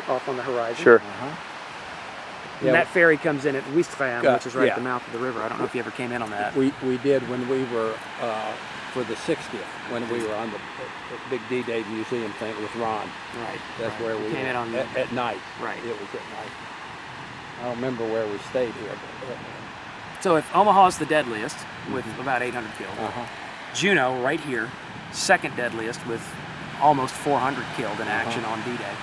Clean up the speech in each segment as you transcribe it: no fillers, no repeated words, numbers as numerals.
off on the horizon. Sure. And that ferry comes in at Ouistreham, which is right at the yeah. mouth of the river. I don't know if you ever came in on that. We did when we were for the 60th, when we were on the big D-Day museum thing with Ron. Right. That's where we came in on at night. Right. It was at night. I don't remember where we stayed here. But, So if Omaha's the deadliest with about 800 killed, Juneau right here, second deadliest with almost 400 killed in action on D-Day.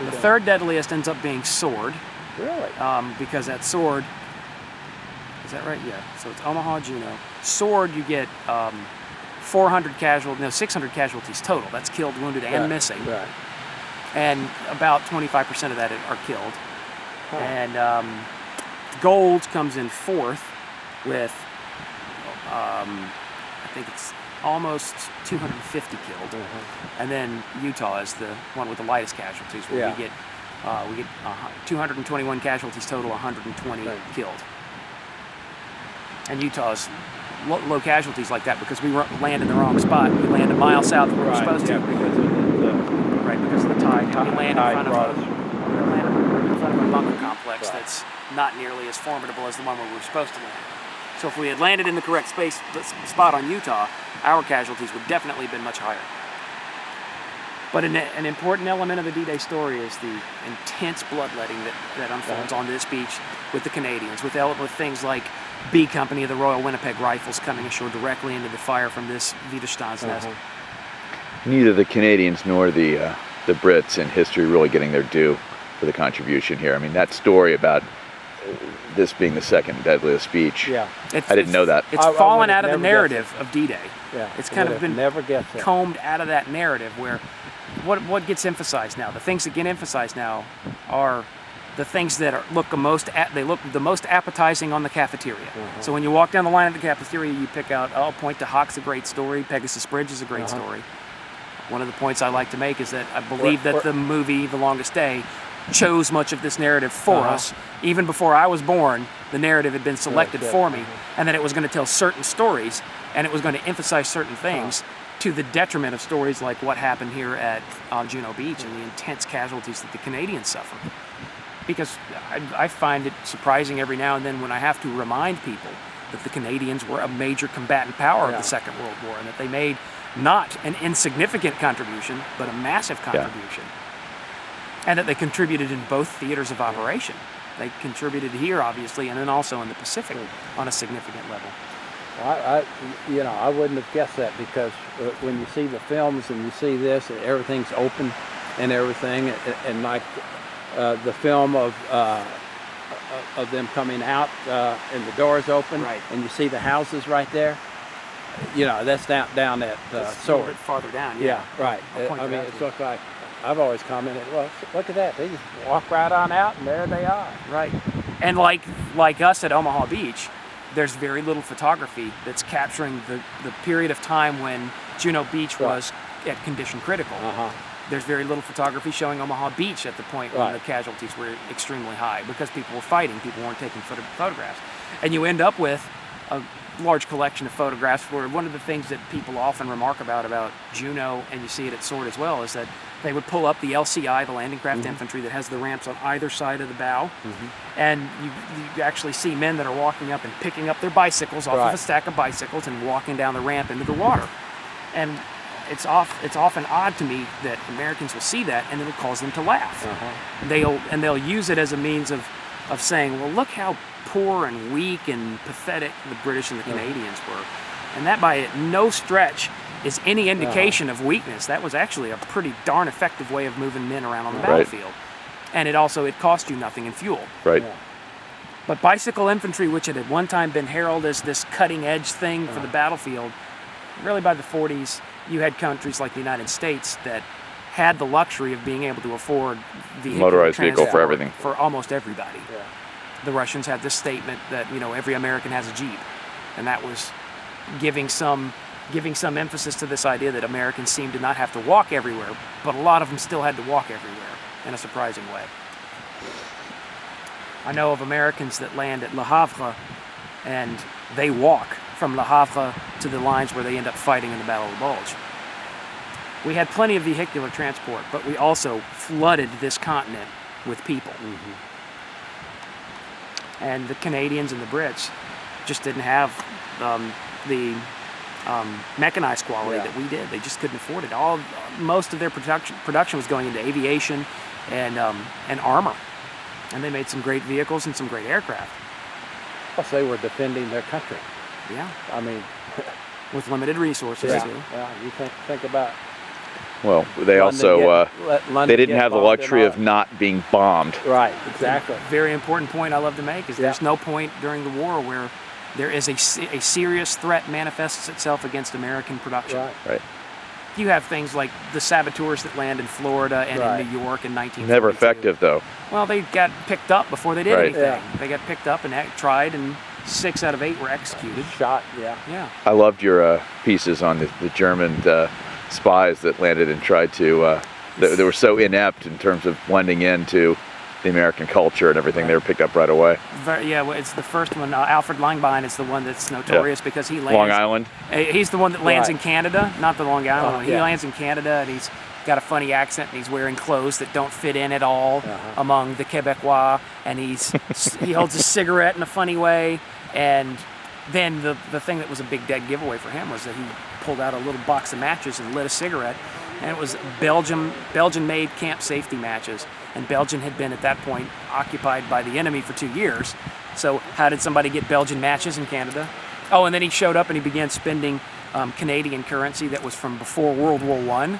The third deadliest ends up being Sword. Really? Because at Sword, is that right? Yeah. So it's Omaha, Juneau. Sword, you get 600 casualties total. That's killed, wounded, and missing. Right. And about 25% of that are killed. And Gold comes in fourth with, I think it's almost 250 killed. And then Utah is the one with the lightest casualties, where we get 221 casualties total, 120 killed. And Utah's low casualties like that because we land in the wrong spot. We land a mile south of where we're supposed to. Because of the tide. And we land in front of a bunker complex that's not nearly as formidable as the one where we were supposed to land. So if we had landed in the correct spot on Utah, our casualties would definitely have been much higher. But an important element of the D-Day story is the intense bloodletting that unfolds on this beach with the Canadians, with things like B Company of the Royal Winnipeg Rifles coming ashore directly into the fire from this Widerstandsnest. Neither the Canadians nor the Brits in history really getting their due for the contribution here. I mean, that story about this being the second deadliest speech, I didn't know that. It's fallen out of the narrative of D-Day. Yeah, it's kind of been combed out of that narrative where what gets emphasized now? The things that get emphasized now are the things that look the most appetizing on the cafeteria. So when you walk down the line at the cafeteria, you pick out, Point to Hawk's a great story, Pegasus Bridge is a great story. One of the points I like to make is that I believe that the movie The Longest Day chose much of this narrative for us. Even before I was born, the narrative had been selected for me, and that it was going to tell certain stories, and it was going to emphasize certain things to the detriment of stories like what happened here at Juneau Beach and the intense casualties that the Canadians suffered. Because I find it surprising every now and then when I have to remind people that the Canadians were a major combatant power of the Second World War, and that they made not an insignificant contribution, but a massive contribution. And that they contributed in both theaters of operation. They contributed here, obviously, and then also in the Pacific on a significant level. I wouldn't have guessed that, because when you see the films and you see this, and everything's open and everything, and like the film of them coming out and the doors open, and you see the houses right there. That's down at Sword. A little bit farther down. Yeah, right. I mean, it's looked like, I've always commented, well, look at that. They just walk right on out, and there they are. Right. And like us at Omaha Beach, there's very little photography that's capturing the period of time when Juneau Beach was at condition critical. There's very little photography showing Omaha Beach at the point when the casualties were extremely high, because people were fighting, people weren't taking photographs. And you end up with a large collection of photographs where one of the things that people often remark about Juneau, and you see it at Sword as well, is that they would pull up the LCI, the landing craft infantry, that has the ramps on either side of the bow, and you actually see men that are walking up and picking up their bicycles off of a stack of bicycles and walking down the ramp into the water. And it's often odd to me that Americans will see that and it'll cause them to laugh. They'll use it as a means of saying, well, look how poor and weak and pathetic the British and the Canadians were. And that by no stretch is any indication of weakness. That was actually a pretty darn effective way of moving men around on the battlefield. And it cost you nothing in fuel. But bicycle infantry, which had at one time been heralded as this cutting edge thing for the battlefield, really by the 40s, you had countries like the United States that had the luxury of being able to afford motorized vehicle for everything, for almost everybody. The Russians had this statement that every American has a Jeep, and that was giving some emphasis to this idea that Americans seemed to not have to walk everywhere, but a lot of them still had to walk everywhere in a surprising way. I know of Americans that land at Le Havre, and they walk from Le Havre to the lines where they end up fighting in the Battle of the Bulge. We had plenty of vehicular transport, but we also flooded this continent with people. And the Canadians and the Brits just didn't have the mechanized quality that we did. They just couldn't afford it. Most of their production was going into aviation and armor, and they made some great vehicles and some great aircraft. Plus, they were defending their country. Yeah, I mean, with limited resources too. Yeah, you think about. Well, they also they didn't have the luxury of not being bombed. Right, exactly. Very important point I love to make is there's no point during the war where there is a serious threat manifests itself against American production. Right. You have things like the saboteurs that land in Florida and in New York in 1942. Never effective, though. Well, they got picked up before they did anything. Yeah. They got picked up and tried, and 6 out of 8 were executed. Shot, Yeah. I loved your pieces on the German spies that landed and tried to. They were so inept in terms of blending into the American culture and everything. They were picked up right away. Well, it's the first one. Alfred Langbein is the one that's notorious because he lands. Long Island? He's the one that lands in Canada, not the Long Island one. He yeah. lands in Canada, and he's got a funny accent, and he's wearing clothes that don't fit in at all among the Quebecois, and he holds a cigarette in a funny way, and then the thing that was a big dead giveaway for him was that he pulled out a little box of matches and lit a cigarette, and it was Belgian-made camp safety matches. And Belgium had been at that point occupied by the enemy for 2 years. So how did somebody get Belgian matches in Canada? Oh, and then he showed up and he began spending Canadian currency that was from before World War I.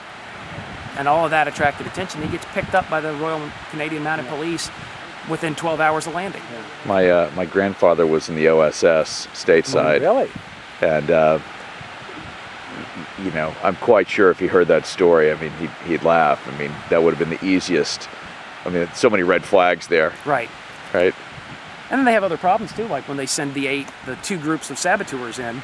And all of that attracted attention. He gets picked up by the Royal Canadian Mounted Police within 12 hours of landing. My grandfather was in the OSS stateside. Oh, really? And you know, I'm quite sure if he heard that story, I mean, he'd laugh. I mean, that would have been the easiest. I mean, so many red flags there. Right. Right. And then they have other problems too, like when they send the 2 groups of saboteurs in,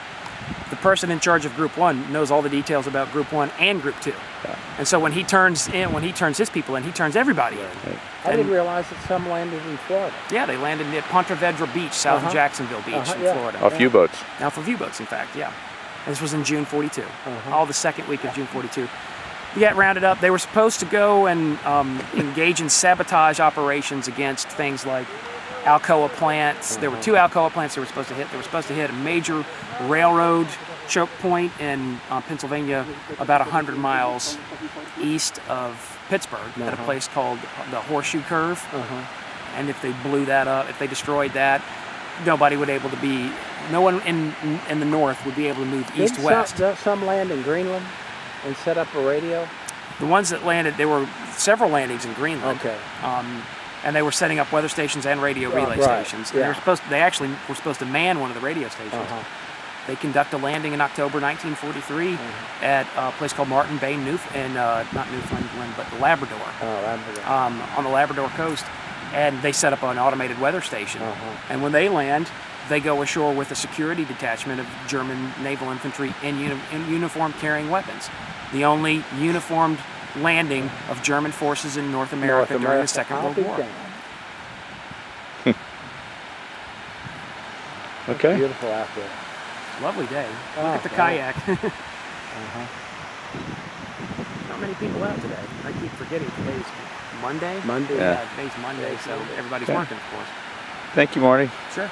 the person in charge of Group 1 knows all the details about Group 1 and Group 2. Yeah. And so when he turns his people in, he turns everybody in. Right. I didn't realize that some landed in Florida. Yeah, they landed at Ponte Vedra Beach, south of Jacksonville Beach in Florida. Off U-boats. Off of U-boats, in fact, yeah. And this was in June 42, all the second week of June 42. They got rounded up. They were supposed to go and engage in sabotage operations against things like Alcoa plants. There were 2 Alcoa plants they were supposed to hit. They were supposed to hit a major railroad choke point in Pennsylvania, about 100 miles east of Pittsburgh, at a place called the Horseshoe Curve. And if they blew that up, if they destroyed that, no one in the north would be able to move east-west. Did some land in Greenland and set up a radio? The ones that landed, there were several landings in Greenland. Okay. And they were setting up weather stations and radio relay stations. And they actually were supposed to man one of the radio stations. They conduct a landing in October 1943 at a place called Martin Bay, not Newfoundland, but Labrador. Labrador. On the Labrador coast. And they set up an automated weather station. And when they land, they go ashore with a security detachment of German naval infantry in uniform carrying weapons. The only uniformed landing of German forces in North America during the Second World War. Okay. Beautiful out there. Lovely day. Look at the kayak. Not many people out today. I keep forgetting today's Monday. Monday. Yeah, today's Monday, so everybody's working, of course. Thank you, Marty. Sure.